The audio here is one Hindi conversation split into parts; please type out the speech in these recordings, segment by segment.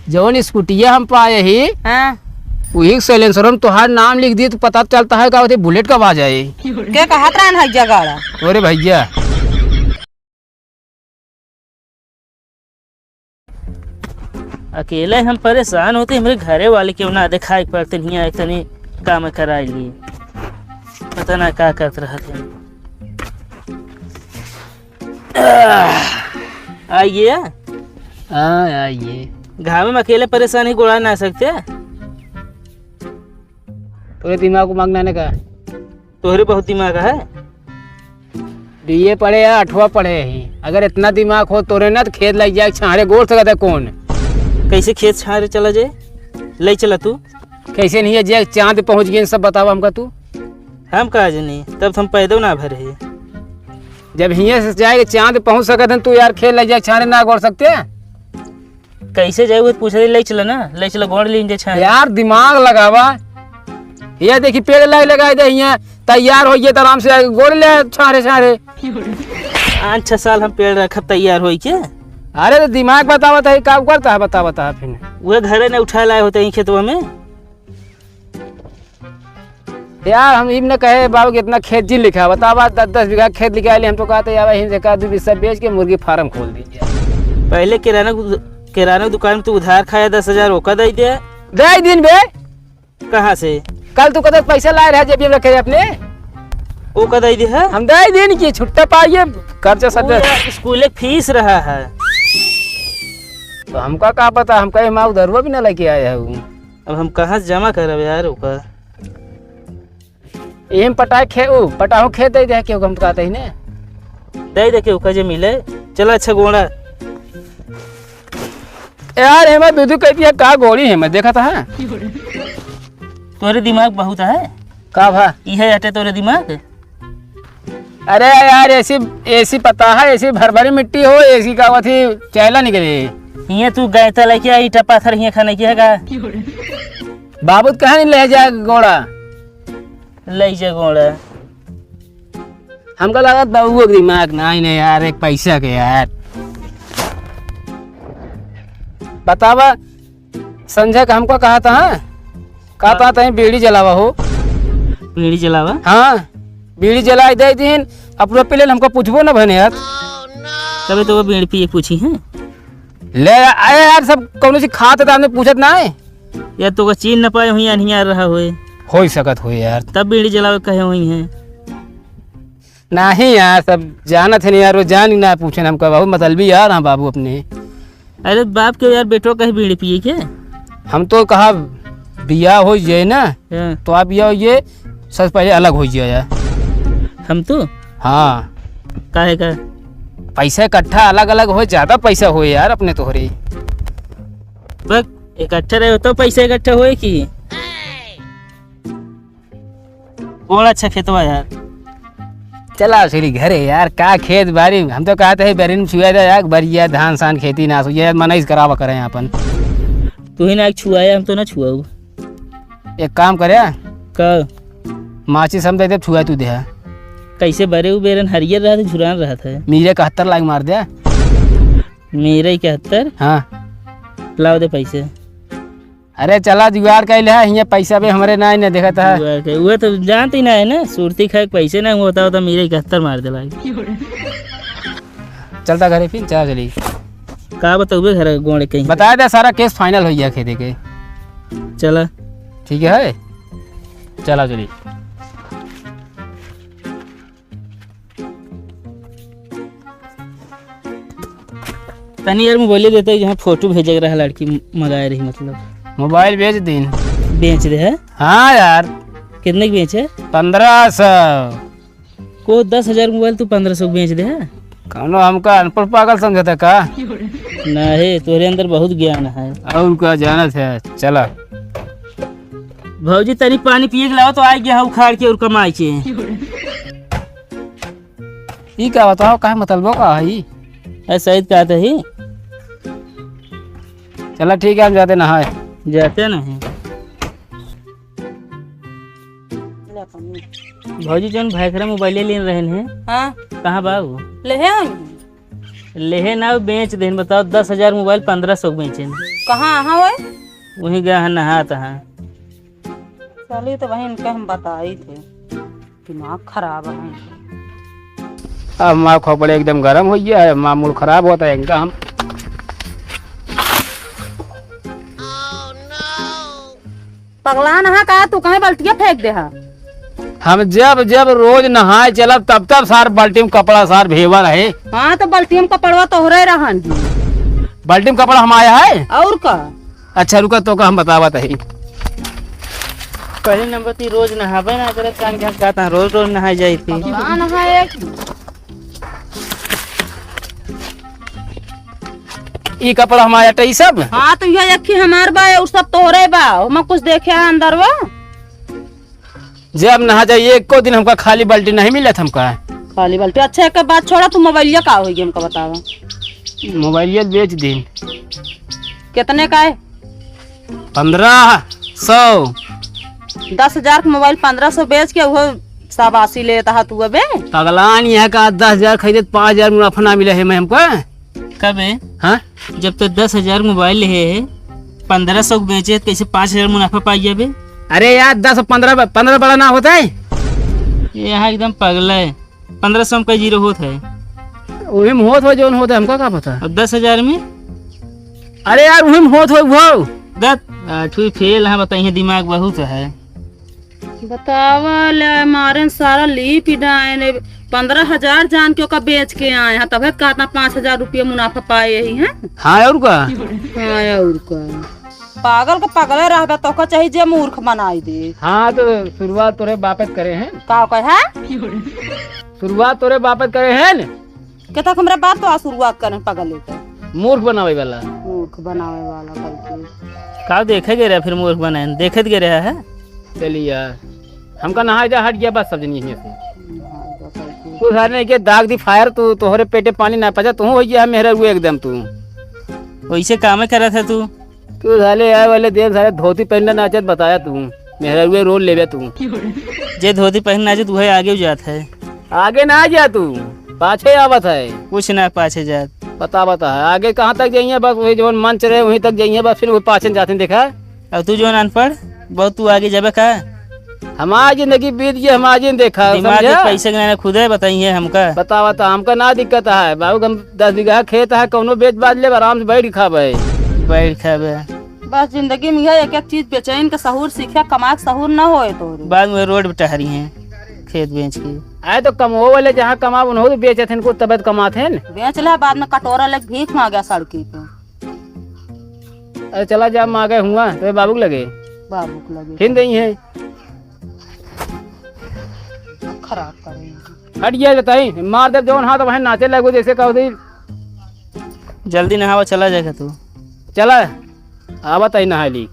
जौन स्कूटिया हम पाए ही हाँ वही सैलेंसर में तुहार नाम लिख दिए तो पता चलता है का बुलेट का आवाज आए क्या कहत रहन है जगह अरे भैया अकेले हम परेशान होते हमारे घरे वाले क्यों ना दिखाई पड़ते नहीं आए तनी काम करा लिए पता ना क्या करते रहते। आइए हाँ आइए घाम में अकेले परेशानी गुड़ा ना सकते तोरे दिमाग को मांगना का तोहरे बहुत दिमाग है। बीए पढ़े या 8वां पढ़े ही अगर इतना दिमाग हो तोरे ना तो खेत लग जाए छाड़े गोड़ सकता है कौन कैसे खेत छाड़े चला जाए ले चला तू कैसे नहीं है जे चांद पहुंच गए सब बताओ हमका तू हम कहा नहीं तब हम पैदल ना भरे जब हिये से जाएगा चांद पहुंच सकते हैं तू यार खेत लग जाए छाड़े ना गोड़ सकते हैं कैसे जाए वो पूछ रहे ले चला ना ले चला गोड़ लीजिए छाड़े यार दिमाग लगावा ये देखी पेड़ लगा दे यहाँ तैयार हो गए तो आराम से गोड़ ले छाड़े छाड़े 5-6 साल हम पेड़ रखब तैयार हो के। अरे तो दिमाग बतावा था काम करता है बता फिर वो घरे ने उठा लाए होते खेतवा में यार हम इम न कहे बाबू कितना खेत जी लिखा बतावा 10 बीघा खेत लिखा हम तो कहते यार हिंद का 2 बिस्सा बेच के मुर्गी फार्म खोल दीजिए। पहले किराना दुकान में तू उधार खाया 10,000 ओका दे दिन बे कहाँ से कल तू कदर पैसा लाए रहे जेब में रखे अपने वो कदई दे है हम दे दिन की छुट्टा पाइए खर्चा सब स्कूल फीस रहा है तो हमका क्या पता हम कहे माँ उधर भी न लेके आया हूँ। अब हम कहाँ से जमा करब यार ओकर एम पटाहो खेत दे के हम कहते ही ने दे के ओकर जे मिले चला अच्छा गोड़ा यार हेमा दूधू कहती है का गोड़ी है मैं देखा था तोरे दिमाग बहुत है का भा ये हटे तोरे दिमाग। अरे यार ऐसी पता है ऐसी भरभरी मिट्टी हो ऐसी का वो थी चैला निकले ये तू गए तो लेके आई ईटा पत्थर ये खाने की है बाबू कहाँ नहीं ले जाए गोड़ा ले जा गोड़ा हमको लगा बहू दिमाग नहीं यार एक पैसा के यार बतावा संजय का हमको कहा था बीड़ी जलावा हो बीड़ी जलावा हाँ बीड़ी जला दे दिन अपना पहले हमको पूछबो ना बने यार तभी तो वो बीड़ी पिए पूछी है ले आए यार सब कौन सी खाते था हमने पूछत ना है यार तो चीन न पाए हुई नहीं आ रहा हो सकत हो यार तब बीड़ी जलावे कहे हुई है नहीं यार सब जानत है नहीं यार वो जान ही ना पूछे हमको बाबू मतलबी यार हाँ बाबू अपने अरे बाप के यार बेटो कहे बीड़ी पिए के हम तो कहा बिया हो जाए ना तो आप बिया ये सबसे पहले अलग हो जाए यार हम तो हाँ काहे का पैसा इकट्ठा अलग अलग हो ज्यादा पैसा हो यार अपने तोहरे इकट्ठा रहे तो पैसा इकट्ठा होए कि बड़ा अच्छा खेतवा यार चला सही घरे यार का खेत बारी हम तो कहते हैं बेरिन छुआ दे यार बरिया धान सान खेती ना हो यार मनाइस करावा करे अपन तू ही ना छुआया हम तो ना छुआऊ एक काम करे का माची सम दे छुआ तू दे कैसे बरे वो बेरन हरियर रहा था झुरान रहा था मेरे 71 लाख मार दे मेरे 71 हाँ लाओ दे पैसे अरे चला जुगाड़ कर ले यहाँ पैसा भी हमारे ना नहीं देखा था वो तो जानते ही ना है ना सुरती खाए पैसे ना होता होता मेरे 71 मार दे चलता घरे फिर चला चली का बताओ घर गोड़े कहीं बताया था सारा केस फाइनल हो गया खेती के चला ठीक है चला चली तनी यार मोबाइल देते जहाँ फोटो भेजे रहा लड़की मंगाए रही मतलब मोबाइल बेच दिन बेच दे है हाँ यार कितने की बेचे 1500 को 10,000 मोबाइल तू 1500 बेच दे है कौनो हमका अनपढ़ पागल समझता का नहीं तोरे अंदर बहुत ज्ञान है और उनका जानत है चला भौजी तनी पानी पिए के लाओ तो आ गया उखाड़ के और कमाई के ये क्या बताओ का मतलब का है ऐसा ही कहते ही चला ठीक है हम जाते नहाए जाते नहीं भौजी जौन भाईखरा मोबाइल ले रहे हैं हाँ कहाँ बाबू ले लेहे ना बेच दे बताओ 10,000 मोबाइल 1500 बेचे कहाँ आहा ओए? वही गया है नहा तहा। चलिए तो वही इनके हम बताई थे, दिमाग खराब है। अब हमारा खोपड़े एकदम गर्म हो गया है, मामूल खराब होता है इनका। हम पगला नहा का तू कहीं बाल्टिया फेंक दे हा। हम जब जब रोज नहाए चलब तब तब सार बाल्टी में कपड़ा सार भेवा रहे। हाँ तो बाल्टी में कपड़वा तोहरे रहन दी। बाल्टी में कपड़ा हम आया है। और का? अच्छा रुका तो का हम बतावत है। पहले नंबर ती रोज नहावे ना करे कान घाट का रोज रोज नहाई जाई थी। पगला नहाए। ई कपड़ा हम आया टई सब। हाँ तो यह अखी हमार बा और सब तोहरे बा। हम कुछ देखे है अंदर वा। जब नहा जाइए एको दिन हमका खाली बाल्टी नहीं मिलत हमका। खाली बाल्टी। अच्छा एक बात छोड़ा, तू मोबाइलिया का होगी हमको बतावा। मोबाइल बेच दिन। कितने का है? 1500। 10,000 का मोबाइल 1500 बेच के वो शाबाशी लेता है तू अबे। पगलान यहाँ का 10,000 खरीदे 5,000 मुनाफा ना मिला है मैं हमको। कब है? हाँ जब तो 10,000 मोबाइल है 1500 बेचे कैसे 5,000 मुनाफा पाई जाबे? अरे यार 10 15 बड़ा ना होता है। ये यहाँ एकदम पगला है। 1500 का जीरो होता है वही में होत हो जो होता है हमका क्या पता। और 10,000 में? अरे यार वही में होत हो वो। आठवीं फेल है बताइए, दिमाग बहुत है। बतावा ले मारे सारा ली पिटाए ने 15,000 जान के ओका बेच के आए हैं, तब कहता 5,000 रुपये मुनाफा पाए ही हैं। हाँ और का? हाँ और का? पागल का पगले रहबे तो का चाहिए जे मूर्ख बनाई दे। हाँ तो शुरुआत तोरे बापत करे हैं। का है? शुरुआत तोरे बापत करे हैं न। कहता हमरा बात तो शुरुआत करें पगल लेकर। मूर्ख बनावे वाला। मूर्ख बनावे वाला गलती। का देखे गे रहा फिर मूर्ख बनाए देखत गे रहा है। चलिए यार हमका नहा जा हट गया बस सब जनी से। तू सारे के दाग दी फायर तू तोहरे पेटे पानी ना पचा तू हो गया मेहरा हुए एकदम तू। वैसे काम करा था तू साले आए वाले देख सारे धोती पहनना नाचत बताया तू मेहरा हुए रोल लेवे तू। जे धोती पहनना नाचत वही आगे जाता है। आगे ना जा तू पाछे आवत है। कुछ ना पाछे जात। बता है आगे कहाँ तक जाइए बस वही जो मंच रहे वहीं तक जाइए बस फिर वो पाछे जाते देखा। अब तू जो अनपढ़ बहुत तू आगे जाबे का। हमारी जिंदगी बीत गई हमारी देखा दिमाग पैसे का खुद है बताइए हमका। बता हमका ना दिक्कत है बाबू हम 10 बीघा खेत है कौनो बेच बाज ले आराम से बैठ खाबे। बैठ खाबे बस जिंदगी में एक एक चीज बेचैन का सहूर सीखे कमा के सहूर न होए तो बाद में रोड पे टहरी हैं खेत बेच के। आए तो कमो वाले जहाँ कमा उन्होंने बेचे थे इनको तबियत कमाते हैं बेच ले बाद में कटोरा लग भीख मांगा सड़की पे। अरे चला जा मांगे हुआ तो बाबू लगे बाबू को लगे हिंद ही है खराब करेंगे। हट गया बताई मार दे जौन हाथ वहीं नाचे लगो जैसे कहो दी। जल्दी नहावा चला जाएगा तू। चला आवत आई नहा ली।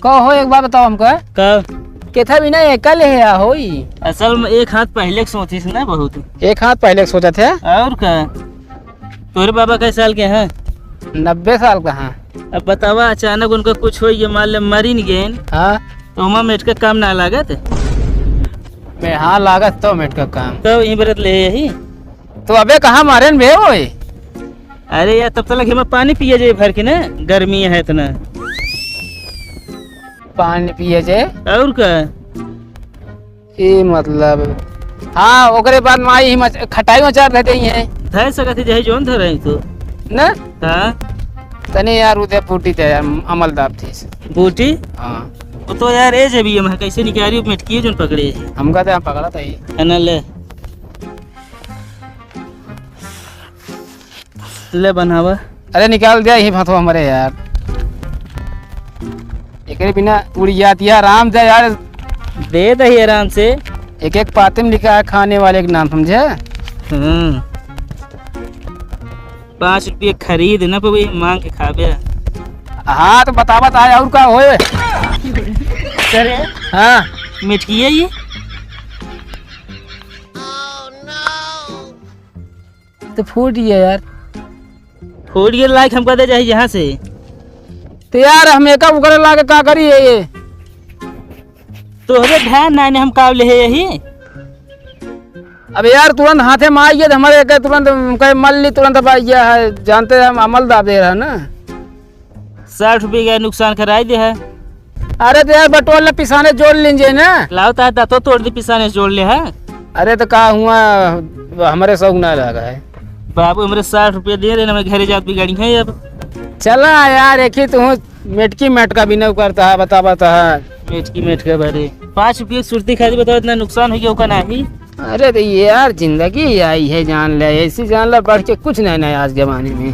कहो एक बात बताओ हमको कब केथा भी नहीं कल है होई। असल में एक हाथ पहले के सोची ना बहुत। एक हाथ पहले सोचा थे और का तोरे बाबा कै साल के हैं? 90 साल का। हाँ अब बतावा अचानक उनका कुछ हो ये मान ले मरी नहीं गए हाँ तो हमारा मेट का काम ना लागत। मैं हाँ लागत तो मेट का काम तो यही बरत ले यही तो अबे कहाँ मारे न बे ओए। अरे यार तब तक हमें पानी पिए जाए भर के ना गर्मी है इतना पानी पिए जे और का ये मतलब हाँ ओकरे बाद माई खटाई मचा रहते ही हैं धर सकत जही जोन धर रही तो ना। हाँ तने यार उधर बूटी थे यार अमलदार थी। बूटी हाँ वो तो यार एज है भी हम कैसे निकाली मेटकी जोन पकड़े हमका तो पकड़ा था ये है ना। ले बनावा। अरे निकाल दिया यही फंसो हमारे यार एक बिना उड़ जाती है आराम से यार। दे दही आराम से। एक एक पाते में लिखा है खाने वाले का नाम समझे। 5 रुपये खरीद न पे मांग के खाबे। हाँ तो बतावत आए और का होए। चले हाँ मेटकी है ये तो फूट गया यार। फूट गया लाइक हमको दे जाए यहाँ से। तो यार हम एक उगरे ला के का करी है ये तो हमें ध्यान ना हम काबले है यही। अब यार तुरंत हाथे में आइए तो हमारे के तुरंत कहे मल ली तुरंत अब आइए है, जानते हैं हम अमल दाब दे रहा है ना। 60 रुपये का नुकसान कराई दे है। अरे तो यार बटोल ले पिसाने जोड़ लीजिए ना। लाओ ता दांतों तोड़ दी पिसाने जोड़ ले है। अरे तो कहा हुआ हमारे शौक ना लगा है। बाबू हमारे 60 रुपये दे देना, मैं घरे जात बिगाड़ी है अब। चला यार एक ही तू मेटकी मेट का भी नहीं करता है, बता है। मेट के भरे 5 रुपये सुरती खाती, बताओ इतना नुकसान हो गया होगा नहीं। अरे तो ये यार जिंदगी आई है, जान ले ऐसी जान ले, बढ़ के कुछ नहीं आज जमाने में।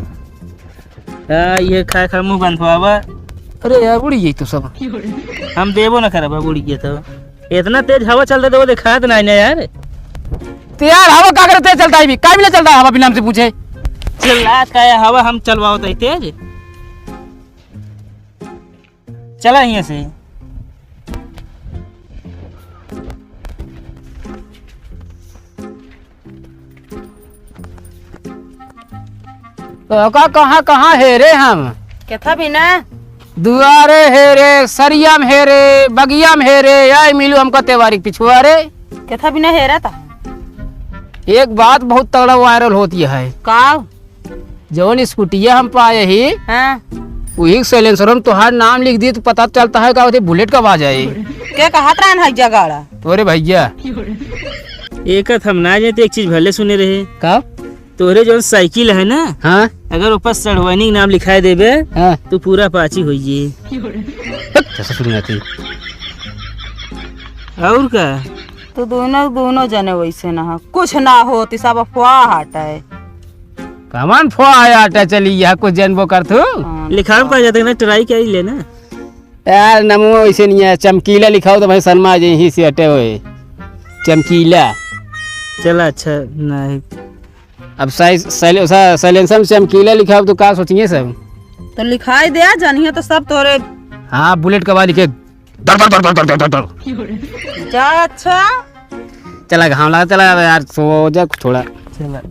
हाँ ये खा खा मुँह बंद हुआ। अरे यार उड़ी गई तो सब। हम देवो ना करा उड़ गया तो इतना तेज हवा चल रहा था, वो देखा तो नहीं ना यार। तो यार हवा का तेज चलता है भी का भी चलता है हवा बिना हमसे पूछे। चिल्लात का है हवा, हम चलवाओ तो तेज चला यहाँ से। तो कहाँ कहाँ है रे हम? केथा भी ना दुआरे है रे, सरियम है रे, बगिया में है रे, या मिलू हमको तेवारी पिछुआ रे। केथा भी ना हेरा था। एक बात बहुत तगड़ा वायरल होती है। का जवन स्कूटिया हम पाए ही हाँ वही साइलेंसर हम तुहार नाम लिख दिए तो पता चलता है का बुलेट कब आ जाए। के कहा त्रान है जगाड़ा तोरे भैया एक हम ना जाते, एक चीज भले सुने रहे का तोरे जो साइकिल है ना, हाँ अगर ऊपर सड़वानी नाम लिखाए देबे हाँ तो पूरा पाची हो जाए। कैसे सुनी थी और का तो दोनों जने वैसे ना हो, कुछ ना होती सब अफवाह हटा है। कमान फो आया आटा चली यहाँ कुछ जनबो कर तू। लिखाव का जाते ना, ट्राई कर ही लेना यार नमो ऐसे नहीं है, चमकीला लिखाओ तो भाई शर्मा जी यहीं से हटे हुए चमकीला। चला अच्छा नहीं अब साइलेंसर में चमकीला लिखाओ तो क्या सोचिए सब। तो लिखाई दे जानिए तो सब तोरे। हाँ बुलेट का लिखे दर दर दर दर दर दर। जा अच्छा चला घाम लगा, चला यार सो जा थोड़ा। चला।